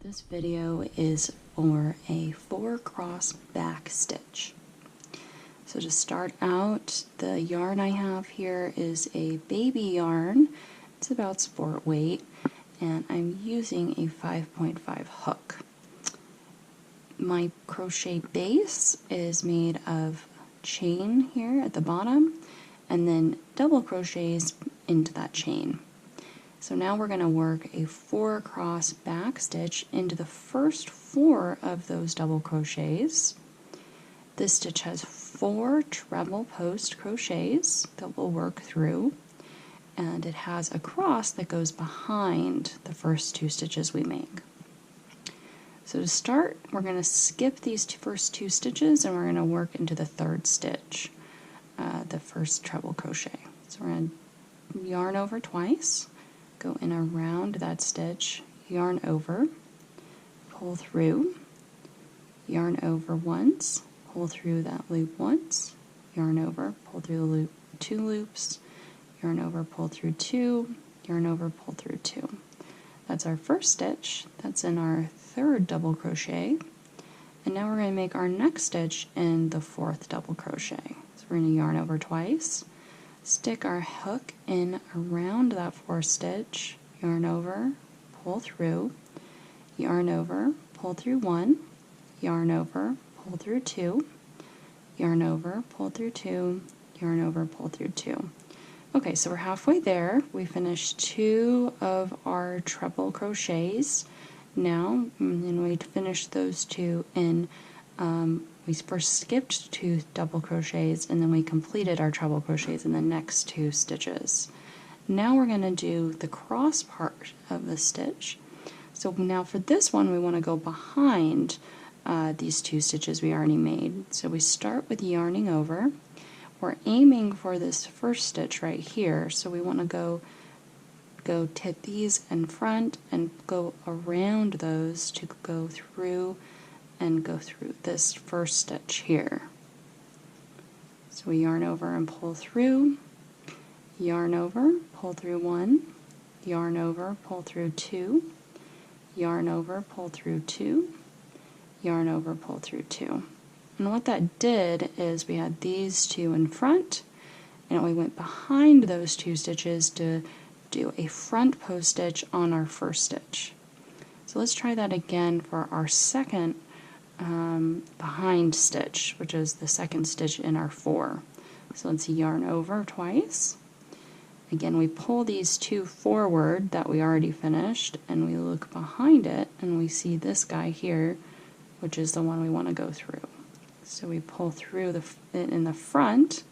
This video is for a 4-cross back stitch. So to start out, the yarn I have here is a baby yarn. It's about sport weight, and I'm using a 5.5 hook. My crochet base is made of chain here at the bottom, and then double crochets into that chain. So now we're going to work a 4-cross back stitch into the first 4 of those double crochets. This stitch has 4 treble post crochets that we'll work through, and it has a cross that goes behind the first 2 stitches we make. So to start, we're going to skip these first 2 stitches and we're going to work into the 3rd stitch, the first treble crochet. So we're going to yarn over twice, go in around that stitch, yarn over, pull through, yarn over once, pull through that loop once, yarn over, pull through the loop 2 loops, yarn over, pull through 2, yarn over, pull through 2. That's our first stitch. That's in our 3rd double crochet. And now we're going to make our next stitch in the 4th double crochet. So we're going to yarn over twice, stick our hook in around that 4th stitch, yarn over, pull through, yarn over, pull through 1, yarn over, pull through 2, yarn over, pull through 2, yarn over, pull through 2. Okay, so we're halfway there. We finished 2 of our treble crochets now, and we finished those 2 in we first skipped 2 double crochets and then we completed our treble crochets in the next 2 stitches. Now we're going to do the cross part of the stitch. So now for this one we want to go behind these 2 stitches we already made. So we start with yarning over. We're aiming for this first stitch right here, so we want to go tip these in front and go around those to go through and go through this first stitch here. So we yarn over and pull through, yarn over, pull through 1, yarn over, pull through 2, yarn over, pull through 2, yarn over, pull through 2. And what that did is we had these 2 in front, and we went behind those 2 stitches to do a front post stitch on our first stitch. So let's try that again for our second behind stitch, which is the 2nd stitch in our 4. So let's yarn over twice. Again, we pull these 2 forward that we already finished, and we look behind it, and we see this guy here, which is the one we want to go through. So we pull through in the front,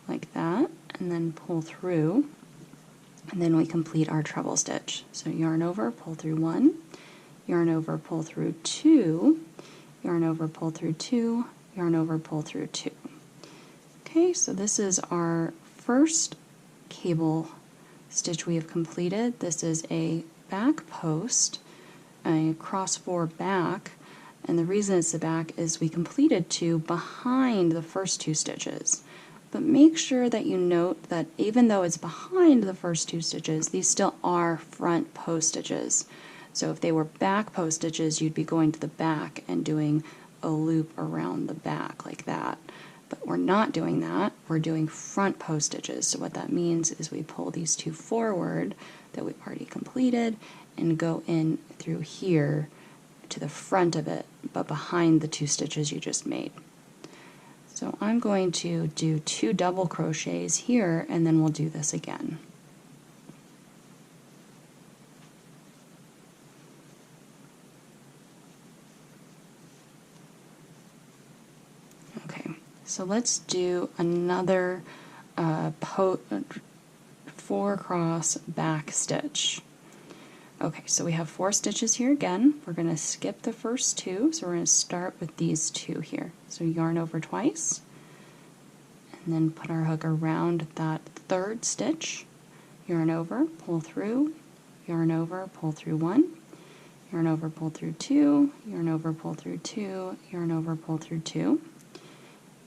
like that, and then pull through, and then we complete our treble stitch. So yarn over, pull through 1, yarn over, pull through 2, yarn over, pull through 2, yarn over, pull through 2. Okay, so this is our first cable stitch we have completed. This is a back post, a cross 4 back, and the reason it's the back is we completed 2 behind the first 2 stitches. But make sure that you note that even though it's behind the first 2 stitches, these still are front post stitches. So if they were back post stitches, you'd be going to the back and doing a loop around the back like that. But we're not doing that. We're doing front post stitches. So what that means is we pull these 2 forward that we've already completed and go in through here to the front of it, but behind the 2 stitches you just made. So I'm going to do 2 double crochets here, and then we'll do this again. Okay, so let's do another 4-cross back stitch. Okay, so we have 4 stitches here again. We're going to skip the first 2, so we're going to start with these 2 here. So yarn over twice, and then put our hook around that 3rd stitch, yarn over, pull through, yarn over, pull through 1, yarn over, pull through 2, yarn over, pull through 2, yarn over, pull through 2.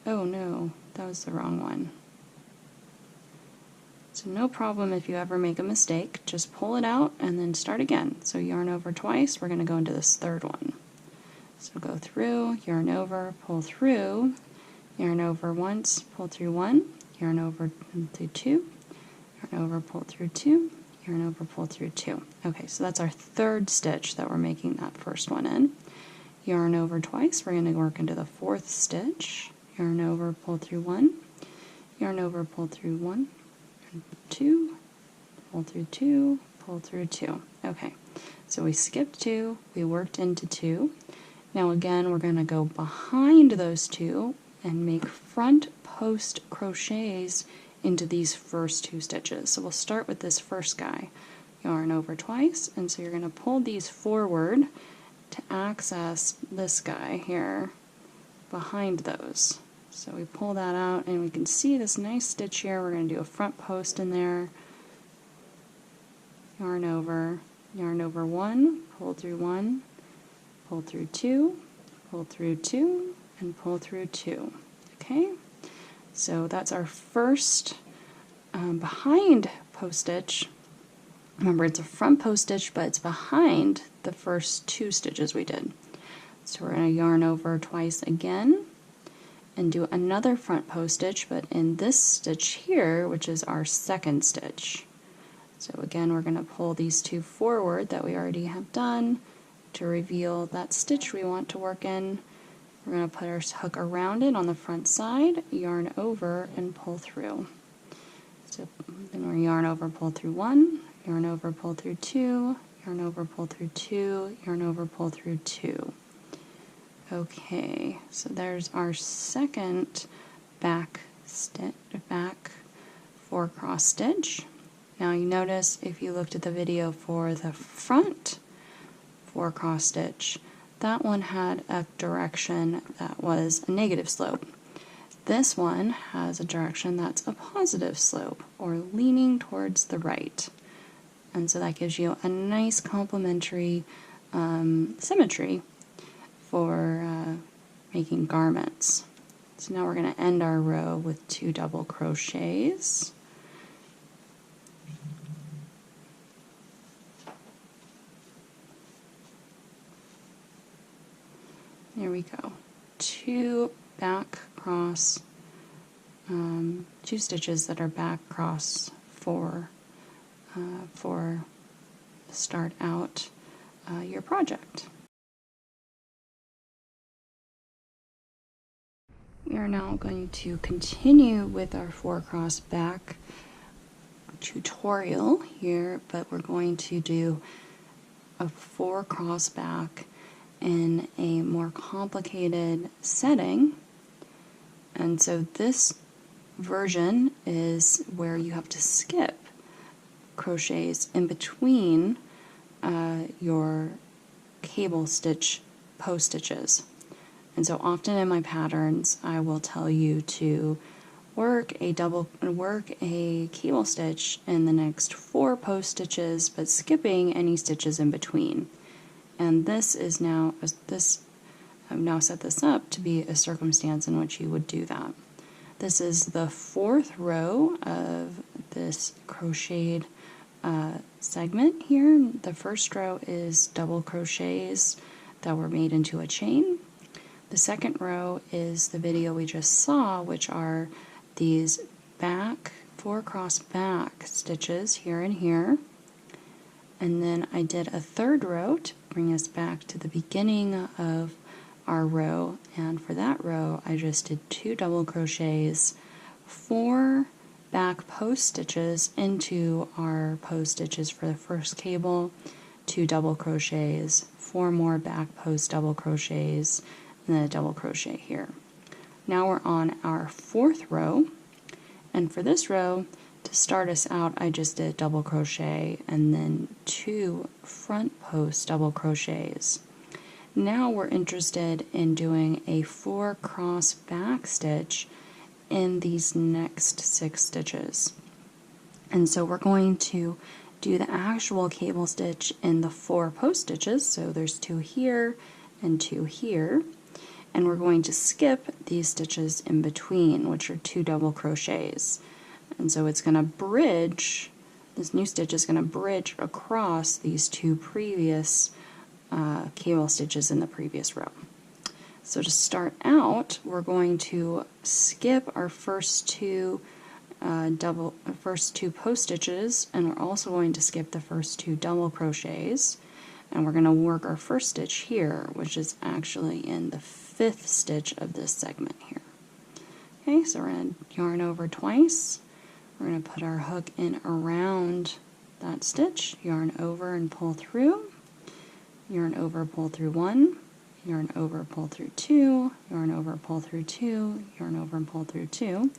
Oh no, that was the wrong one. So no problem if you ever make a mistake, just pull it out and then start again. So yarn over twice, we're going to go into this third one. So go through, yarn over, pull through, yarn over once, pull through one, yarn over through two, yarn over, pull through two, yarn over, pull through two. Okay, so that's our third stitch that we're making that first one in. Yarn over twice, we're going to work into the fourth stitch. Yarn over, pull through one, yarn over, pull through one, and two, pull through two, pull through two. Okay, so we skipped two, we worked into two. Now again, we're going to go behind those two and make front post crochets into these first two stitches. So we'll start with this first guy. Yarn over twice, and so you're going to pull these forward to access this guy here behind those. So we pull that out and we can see this nice stitch here. We're going to do a front post in there. Yarn over one, pull through two, pull through two, and pull through two. Okay, so that's our first behind post stitch. Remember, it's a front post stitch, but it's behind the first two stitches we did. So we're going to yarn over twice again and do another front post stitch, but in this stitch here, which is our second stitch. So again, we're going to pull these two forward that we already have done to reveal that stitch we want to work in. We're going to put our hook around it on the front side, yarn over, and pull through. So then we yarn over, pull through one, yarn over, pull through two, yarn over, pull through two, yarn over, pull through two. Okay, so there's our second back four cross stitch. Now you notice if you looked at the video for the front four cross stitch, that one had a direction that was a negative slope. This one has a direction that's a positive slope, or leaning towards the right. And so that gives you a nice complementary symmetry for making garments. So now we're going to end our row with 2 double crochets. There we go. 2 back cross, 2 stitches that are back cross for start out your project. We are now going to continue with our 4 cross back tutorial here, but we're going to do a 4 cross back in a more complicated setting. And so this version is where you have to skip crochets in between your cable stitch post stitches. And so often in my patterns I will tell you to work a cable stitch in the next 4 post stitches, but skipping any stitches in between. And this is now I've now set this up to be a circumstance in which you would do that. This is the 4th row of this crocheted segment here. The first row is double crochets that were made into a chain. The second row is the video we just saw, which are these back 4 cross back stitches here and here. And then I did a 3rd row to bring us back to the beginning of our row, and for that row I just did 2 double crochets, 4 back post stitches into our post stitches for the first cable, 2 double crochets, 4 more back post double crochets, and then a double crochet here. Now we're on our 4th row, and for this row, to start us out, I just did double crochet and then 2 front post double crochets. Now we're interested in doing a 4 cross back stitch in these next 6 stitches. And so we're going to do the actual cable stitch in the 4 post stitches, so there's 2 here and 2 here, and we're going to skip these stitches in between, which are 2 double crochets. And so it's going to bridge, this new stitch is going to bridge across these two previous cable stitches in the previous row. So to start out, we're going to skip our first two post stitches, and we're also going to skip the first two double crochets, and we're going to work our first stitch here, which is actually in the 5th stitch of this segment here. Okay, so we're going to yarn over twice. We're going to put our hook in around that stitch, yarn over and pull through, yarn over, pull through 1, yarn over, pull through 2, yarn over, pull through 2, yarn over and pull through 2.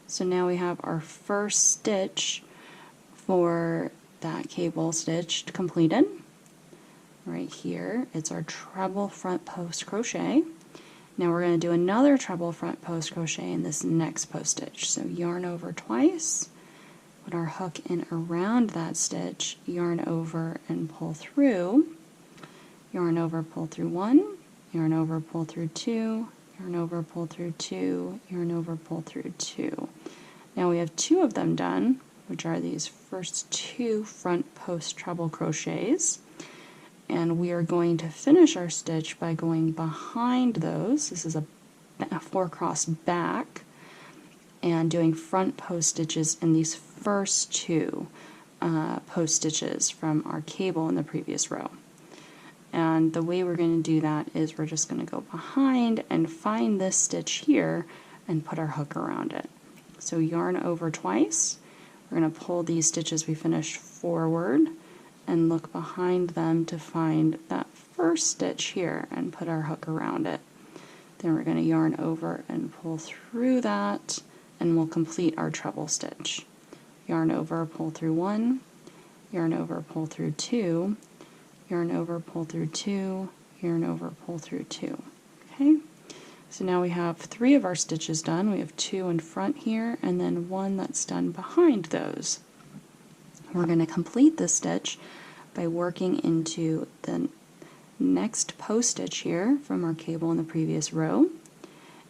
So now we have our first stitch for that cable stitch completed. Right here, it's our treble front post crochet. Now we're going to do another treble front post crochet in this next post stitch. So yarn over twice, put our hook in around that stitch, yarn over and pull through, yarn over, pull through 1, yarn over, pull through 2, yarn over, pull through 2, yarn over, pull through 2. Now we have 2 of them done, which are these first 2 front post treble crochets. And we are going to finish our stitch by going behind those. This is a 4-cross back, and doing front post stitches in these first 2 post stitches from our cable in the previous row. And the way we're going to do that is we're just going to go behind and find this stitch here and put our hook around it. So yarn over twice. We're going to pull these stitches we finished forward and look behind them to find that first stitch here and put our hook around it. Then we're going to yarn over and pull through that, and we'll complete our treble stitch. Yarn over, pull through 1, yarn over, pull through 2, yarn over, pull through 2, yarn over, pull through 2. Okay, so now we have 3 of our stitches done. We have 2 in front here, and then 1 that's done behind those. We're going to complete this stitch by working into the next post stitch here from our cable in the previous row,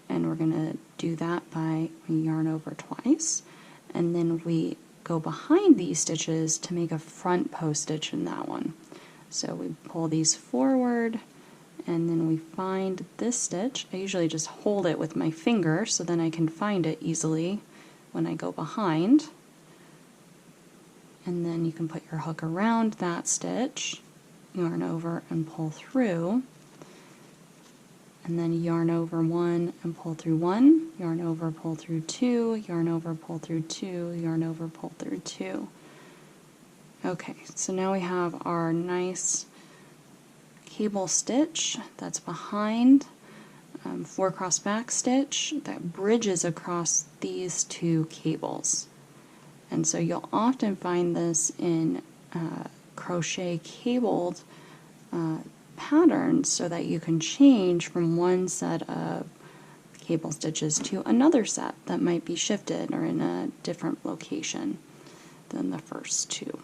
and we're going to do that by yarn over twice, and then we go behind these stitches to make a front post stitch in that one. So we pull these forward, and then we find this stitch. I usually just hold it with my finger so then I can find it easily when I go behind. And then you can put your hook around that stitch, yarn over and pull through, and then yarn over 1 and pull through 1, yarn over, pull through 2, yarn over, pull through 2, yarn over, pull through 2. Okay, so now we have our nice cable stitch that's behind 4-cross back stitch that bridges across these 2 cables. And so you'll often find this in crochet cabled patterns so that you can change from one set of cable stitches to another set that might be shifted or in a different location than the first 2.